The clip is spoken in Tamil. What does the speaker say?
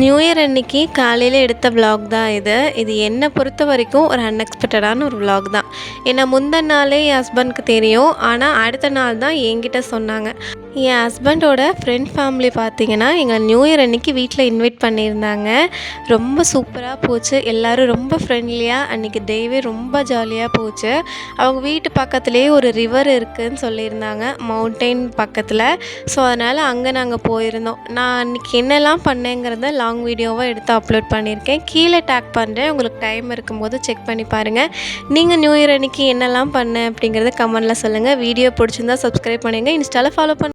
நியூ இயர் அன்னைக்கு காலையில் எடுத்த விலாக் தான் இது. இது என்னை பொறுத்த வரைக்கும் ஒரு அன்எக்ஸ்பெக்டடான ஒரு விலாக் தான். ஏன்னா முந்தின நாளே என் ஹஸ்பண்ட்க்கு தெரியும். ஆனால் அடுத்த நாள் தான் என்கிட்ட சொன்னாங்க. என் ஹஸ்பண்டோட ஃப்ரெண்ட் ஃபேமிலி பார்த்திங்கன்னா எங்களை நியூ இயர் அன்றைக்கி வீட்டில் இன்வைட் பண்ணியிருந்தாங்க. ரொம்ப சூப்பராக போச்சு. எல்லோரும் ரொம்ப ஃப்ரெண்ட்லியாக அன்றைக்கி டேவே ரொம்ப ஜாலியாக போச்சு. அவங்க வீட்டு பக்கத்துலேயே ஒரு ரிவர் இருக்குதுன்னு சொல்லியிருந்தாங்க, மவுண்டெயின் பக்கத்தில். ஸோ அதனால் அங்கே நாங்கள் போயிருந்தோம். நான் அன்றைக்கி என்னெல்லாம் பண்ணேங்கிறத லாங் வீடியோவாக எடுத்து அப்லோட் பண்ணியிருக்கேன். கீழே டேக் பண்ணுறேன், உங்களுக்கு டைம் இருக்கும்போது செக் பண்ணி பாருங்கள். நீங்கள் நியூ இயர் அன்றைக்கி என்னெல்லாம் பண்ணேன் அப்படிங்கிறத கமெண்டில் சொல்லுங்கள். வீடியோ பிடிச்சிருந்தா சப்ஸ்கிரைப் பண்ணுங்கள், இன்ஸ்டாவில் ஃபாலோ பண்ணுங்கள்.